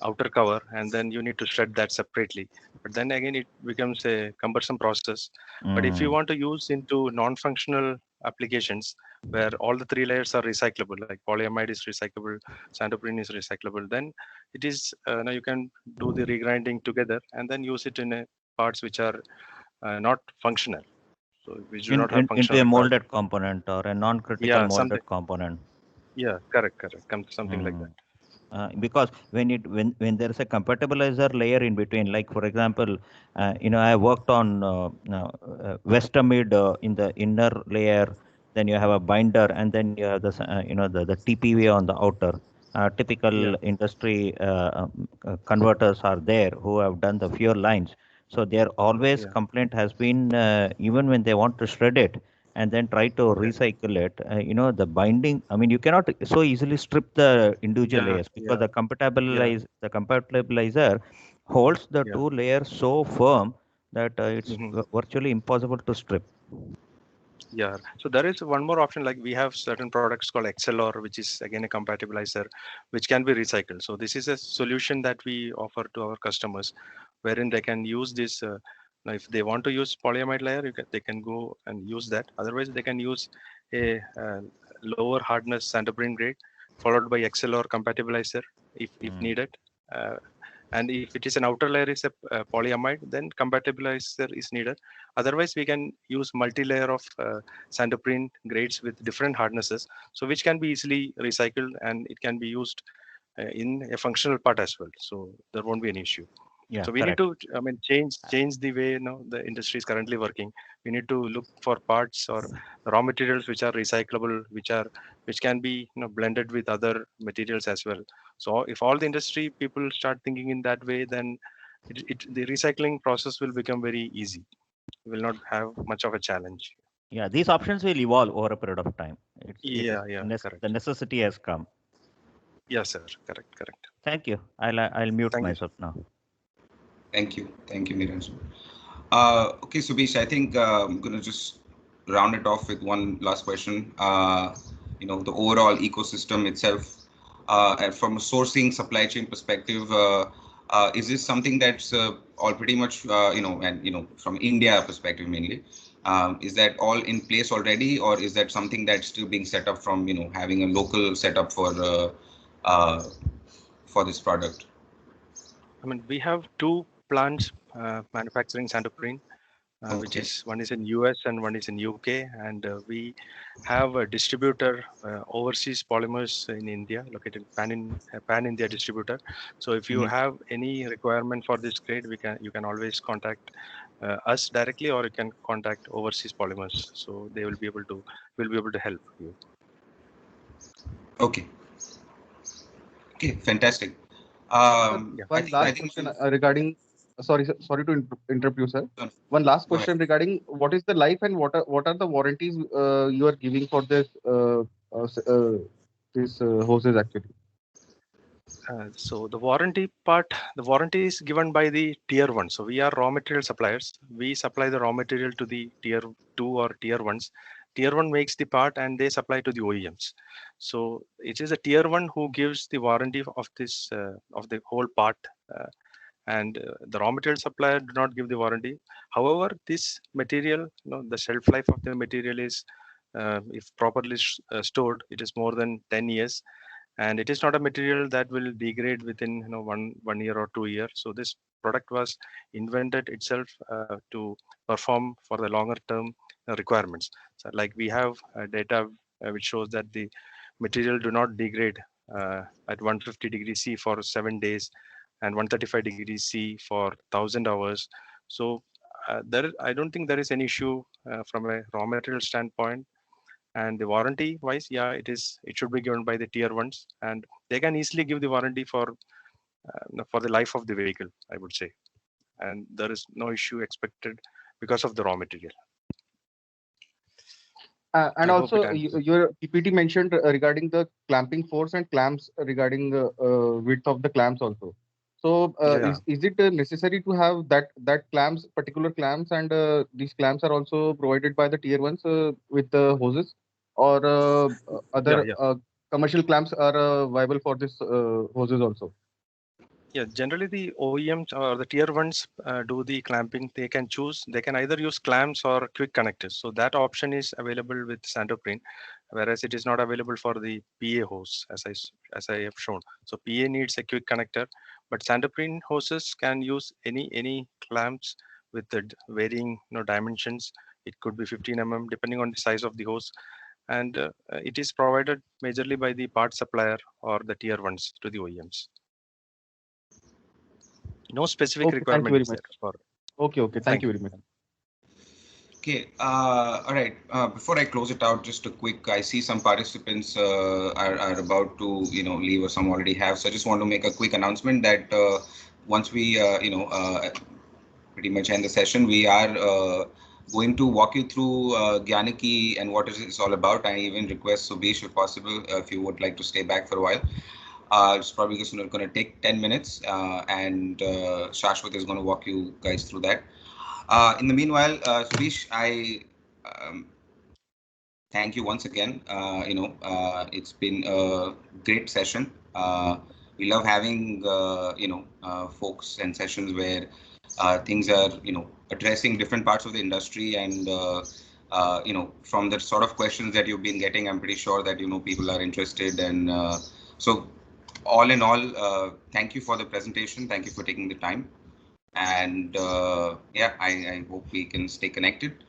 outer cover, and then you need to shred that separately. But then again, it becomes a cumbersome process. But if you Mm. want to use into non-functional applications where all the three layers are recyclable, like polyamide is recyclable, santoprene is recyclable, then it is now you can do the regrinding together and then use it in parts which are not functional, so which do not have Into functional a requirement. molded component or a non-critical Yeah, something. molded component. Yeah, correct. Something like that. Mm. Because when there is a compatibilizer layer in between, like for example, I worked on Westamid in the inner layer, then you have a binder, and then you have the TPV on the outer. Yeah, Typical industry converters are there who have done the fuel lines. So their always yeah, complaint has been, even when they want to shred it and then try to okay. recycle it, the binding, I mean, you cannot so easily strip the individual Yeah, layers, because yeah, yeah, the compatibilizer holds the yeah. two layers so firm that it's Hmm. virtually impossible to strip. Yeah. So there is one more option. Like we have certain products called XLR, which is again a compatibilizer, which can be recycled. So this is a solution that we offer to our customers, wherein they can use this. Now if they want to use polyamide layer, they can go and use that. Otherwise, they can use a lower hardness santoprene grade, followed by XLR compatibilizer if Mm. needed. Uh, and if it is an outer layer is a polyamide, then compatibilizer is needed. Otherwise, we can use multi-layer of santoprene grades with different hardnesses, so which can be easily recycled and it can be used in a functional part as well. So there won't be an issue. Yeah, So we need correct. to, I mean, change the way the industry is currently working. We need to look for parts or raw materials which are recyclable, which can be blended with other materials as well. So if all the industry people start thinking in that way, then the recycling process will become very easy. We will not have much of a challenge. Yeah, these options will evolve over a period of time. Yeah, The correct. necessity has come. Yes, sir. Correct. Thank you. I'll mute Thank you. myself now. Thank you, Niranjan. Okay, Subheesh, I think I'm going to just round it off with one last question. The overall ecosystem itself, and from a sourcing supply chain perspective, is this something that's all pretty much, and from India perspective mainly, is that all in place already, or is that something that's still being set up from, having a local setup uh, for this product? I mean, we have two plants manufacturing santoprene, which Okay. is one is in US and one is in UK, and we have a distributor overseas polymers in India, located pan India distributor. So if you Mhm. have any requirement for this grade, you can always contact us directly, or you can contact overseas polymers. So they will be able to help you. Okay. Okay. Fantastic. Sir, Yeah. I one think I last think question regarding. Sorry to interrupt you, sir. One last go ahead. question regarding what is the life and what are the warranties you are giving for this hoses actually? So the warranty is given by the tier one. So we are raw material suppliers. We supply the raw material to the tier two or tier ones. Tier one makes the part and they supply to the OEMs. So it is a tier one who gives the warranty of this of the whole part, and the raw material supplier do not give the warranty. However, this material, the shelf life of the material is, if properly stored, it is more than 10 years, and it is not a material that will degrade within one year or 2 years. So this product was invented itself to perform for the longer term requirements. So like we have data which shows that the material do not degrade at 150 degrees C for 7 days, and 135 degrees C for 1000 hours. So I don't think there is any issue from a raw material standpoint. And the warranty wise, yeah, it should be given by the tier ones, and they can easily give the warranty for the life of the vehicle, I would say. And there is no issue expected because of the raw material. And I hope it also, answers. your PPT mentioned regarding the clamping force and clamps regarding width of the clamps also. So, Yeah. is it necessary to have that clamps, particular clamps, and these clamps are also provided by the tier ones with the hoses, or Yeah, other yeah. commercial clamps are viable for this hoses also? Yeah, generally the OEMs or the tier ones do the clamping. They can choose, they can either use clamps or quick connectors. So that option is available with Santoprene, whereas it is not available for the PA hose, as I have shown. So PA needs a quick connector, but Santoprene hoses can use any clamps with the varying dimensions. It could be 15 depending on the size of the hose, and it is provided majorly by the part supplier or the tier ones to the OEMs. No specific Okay, thank you requirement very is much. there for. Okay, thank Thank you you. very much. Okay, all right. Before I close it out, just a quick, I see some participants are about to, leave, or some already have. So I just want to make a quick announcement that once we, pretty much end the session, we are going to walk you through Gyaniki and what it's all about. I even request Subheesh, if possible, if you would like to stay back for a while. It's probably just going to take 10 minutes, and Shashwat is going to walk you guys through that. In the meanwhile, Subheesh, I thank you once again. It's been a great session. We love having folks and sessions where things are addressing different parts of the industry, and from the sort of questions that you've been getting, I'm pretty sure that people are interested, and so all in all, thank you for the presentation. Thank you for taking the time. And yeah, I hope we can stay connected.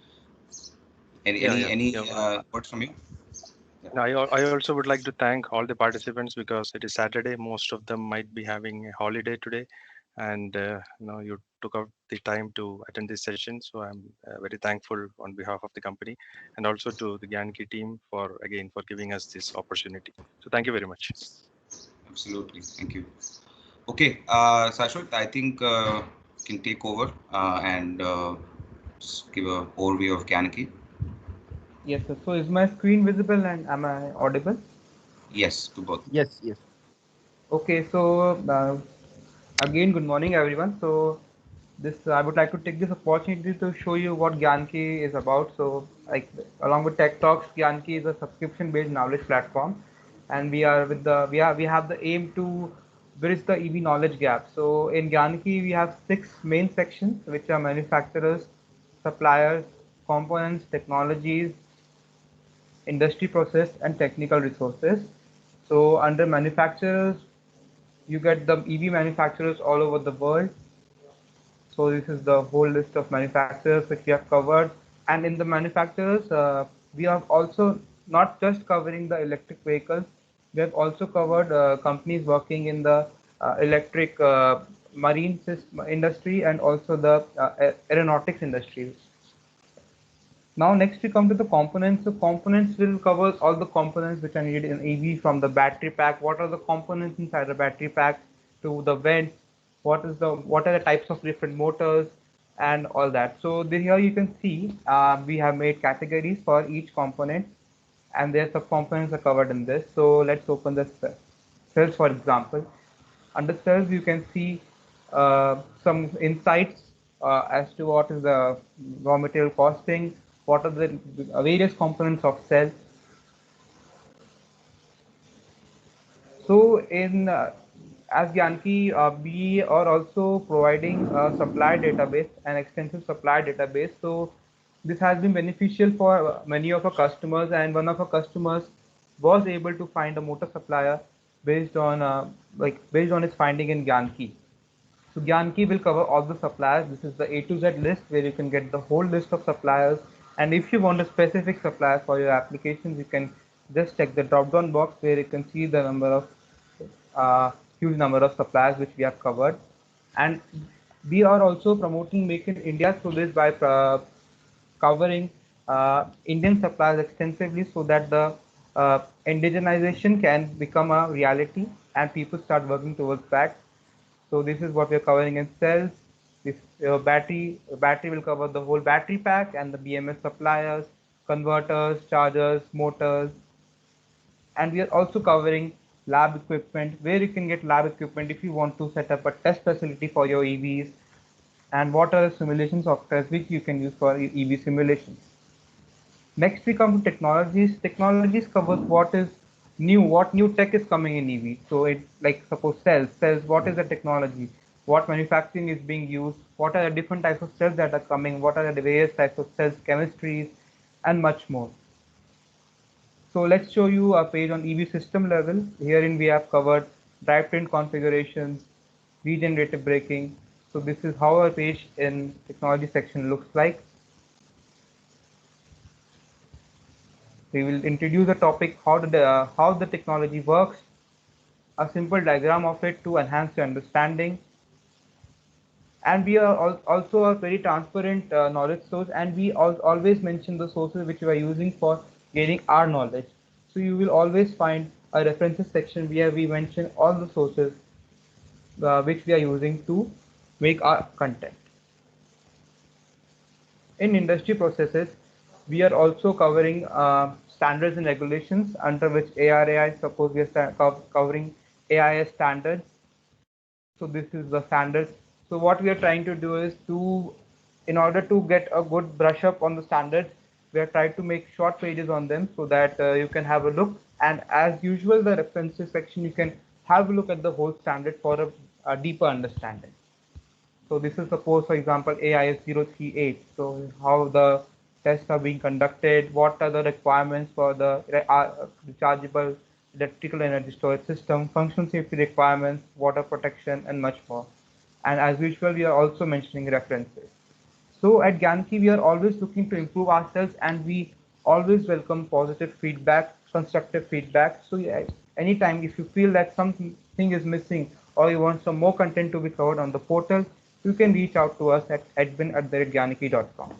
Any words from you? Yeah. I also would like to thank all the participants because it is Saturday. Most of them might be having a holiday today, and you took out the time to attend this session. So I'm very thankful on behalf of the company, and also to the Gyaniki team for giving us this opportunity. So thank you very much. Absolutely, thank you. Okay, Shashwat, I think can take over and just give an overview of Gyaniki. Yes, sir. So is my screen visible and am I audible? Yes, to both. Yes. Okay, so again, good morning, everyone. So this I would like to take this opportunity to show you what Gyanki is about. So, like along with Tech Talks, Gyanki is a subscription-based knowledge platform, and we are with the we have the aim to bridge the EV knowledge gap. So in Gyanki, we have 6 main sections, which are manufacturers, suppliers, components, technologies, industry process, and technical resources. So under manufacturers, you get the EV manufacturers all over the world. So this is the whole list of manufacturers which we have covered. And in the manufacturers, we have also not just covering the electric vehicles, we have also covered companies working in the electric marine industry and also the aeronautics industry. Now next we come to the components. So components will cover all the components which are needed in EV, from the battery pack. What are the components inside the battery pack, to the vents, what are the types of different motors and all that. So here you can see we have made categories for each component, and their subcomponents are covered in this. So let's open the cells, for example. Under cells you can see some insights as to what is the raw material costing, what are the various components of cell. So in as Gyanki, we are also providing a supply database, an extensive supply database. So this has been beneficial for many of our customers, and one of our customers was able to find a motor supplier based on based on its finding in Gyanki. So Gyanki will cover all the suppliers. This is the A to Z list where you can get the whole list of suppliers. And if you want a specific supplier for your applications, you can just check the drop-down box where you can see the number of huge number of suppliers which we have covered. And we are also promoting Make in India through this by covering Indian suppliers extensively so that the indigenization can become a reality and people start working towards that. So this is what we are covering in cells. This battery will cover the whole battery pack and the BMS suppliers, converters, chargers, motors, and we are also covering lab equipment, where you can get lab equipment if you want to set up a test facility for your EVs, and what are the simulation softwares which you can use for EV simulations. Next, we come to technologies. Technologies covers what is new, what new tech is coming in EV. So it, like suppose cells, what is the technology? What manufacturing is being used? What are the different types of cells that are coming? What are the various types of cells, chemistries, and much more. So let's show you a page on EV system level. Herein we have covered drivetrain configurations, regenerative braking. So this is how a page in technology section looks like. We will introduce the topic how the technology works, a simple diagram of it to enhance your understanding. And we are also a very transparent knowledge source, and we always mention the sources which we are using for gaining our knowledge. So you will always find a references section where we mention all the sources which we are using to make our content. In industry processes, we are also covering standards and regulations under which ARAI, suppose we are covering AIS standards. So this is the standards. So what we are trying to do is in order to get a good brush up on the standards, we are trying to make short pages on them so that you can have a look. And as usual, the references section, you can have a look at the whole standard for a deeper understanding. So this is suppose, for example, AIS 038. So how the tests are being conducted, what are the requirements for the rechargeable electrical energy storage system, functional safety requirements, water protection, and much more. And as usual, we are also mentioning references. So at Gyaniki, we are always looking to improve ourselves, and we always welcome positive feedback, constructive feedback. So yeah, anytime if you feel that something is missing or you want some more content to be covered on the portal, you can reach out to us at admin@gyaniki.com.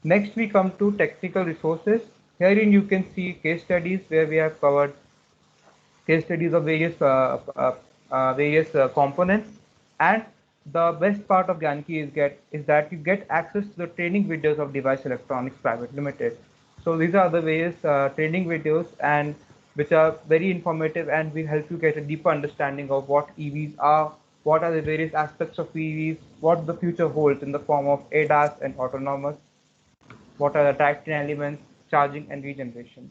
Next, we come to technical resources. Herein you can see case studies where we have covered case studies of various components. And the best part of Gyaniki is that you get access to the training videos of Device Electronics Private Limited. So these are the various training videos and which are very informative and will help you get a deeper understanding of what EVs are, what are the various aspects of EVs, what the future holds in the form of ADAS and autonomous, what are the drivetrain elements, charging and regeneration.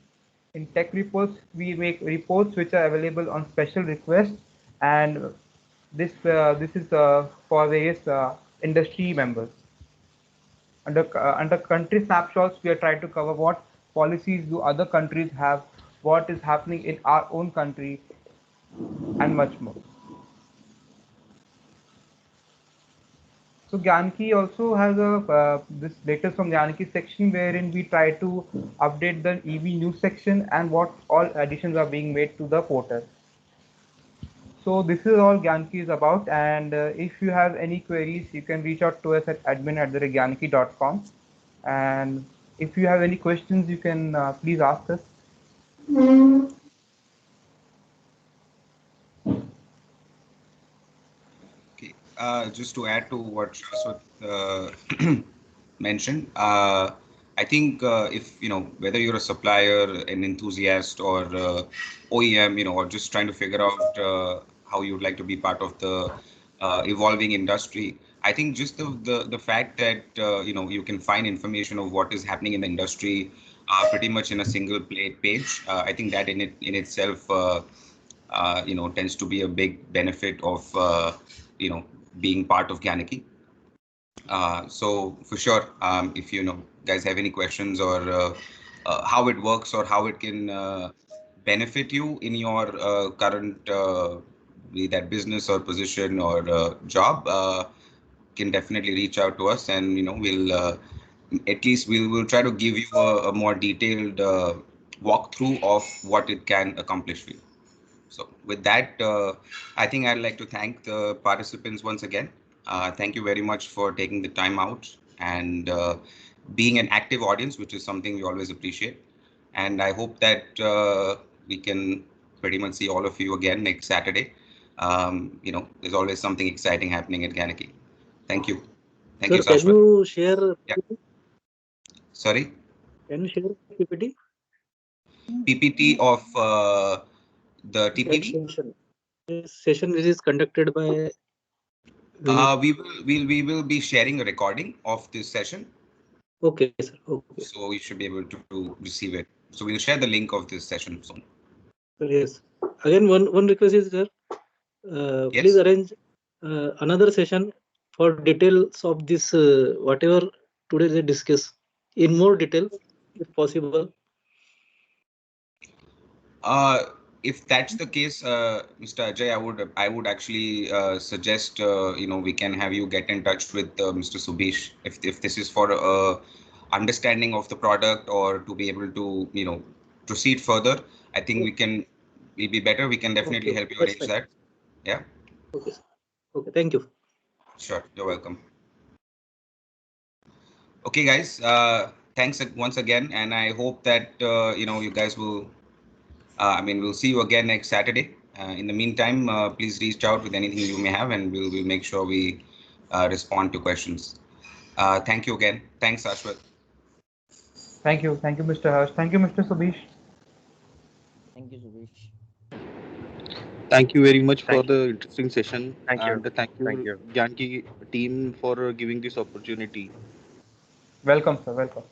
In tech reports, we make reports which are available on special request, and this is for various industry members. Under country snapshots, we are trying to cover what policies do other countries have, what is happening in our own country, and much more. So Gyaniki also has a this latest from Gyaniki section wherein we try to update the EV news section and what all additions are being made to the portal. So this is all Gyaniki is about, and if you have any queries, you can reach out to us at admin@gyaniki.com. And if you have any questions, you can please ask us. Okay, just to add to what Shaswat mentioned, I think if whether you're a supplier, an enthusiast, or OEM, or just trying to figure out how you'd like to be part of the evolving industry, I think just the fact that you can find information of what is happening in the industry pretty much in a single page. I think that in itself tends to be a big benefit of being part of Gyaniki. So for sure, if guys have any questions or how it works or how it can benefit you in your current be that business or position or job, can definitely reach out to us, and we'll at least we'll try to give you a more detailed walkthrough of what it can accomplish for you. So with that, I think I'd like to thank the participants once again. Thank you very much for taking the time out and being an active audience, which is something we always appreciate. And I hope that we can pretty much see all of you again next Saturday. There's always something exciting happening at Gyaniki. Thank you. Thank Sir, you, can Sashwat. you share? Yeah. Sorry? Can you share PPT? PPT of the That TPV? session. This session which is conducted by. We will be sharing a recording of this session. Okay, sir. Okay. So you should be able to receive it. So we'll share the link of this session soon. Yes. Again, one request is, sir. Yes. Please arrange another session for details of this whatever today they discuss in more detail, if possible. If that's the case, Mr. Ajay, I would actually suggest we can have you get in touch with Mr. Subheesh if this is for understanding of the product or to be able to proceed further. I think we'll be better. We can definitely help you arrange that. Yeah. Okay, sir. Okay, thank you. Sure, you're welcome. Okay, guys. Thanks once again, and I hope that you guys will. We'll see you again next Saturday. In the meantime, please reach out with anything you may have, and we'll make sure we respond to questions. Thank you again. Thanks, Ashwat. Thank you, Mr. Harsh. Thank you, Mr. Subheesh. Thank you, Subheesh. Thank you very much for Thank you. the interesting session, Thank you. and thank you, Gyanki team, for giving this opportunity. Welcome, sir. Welcome.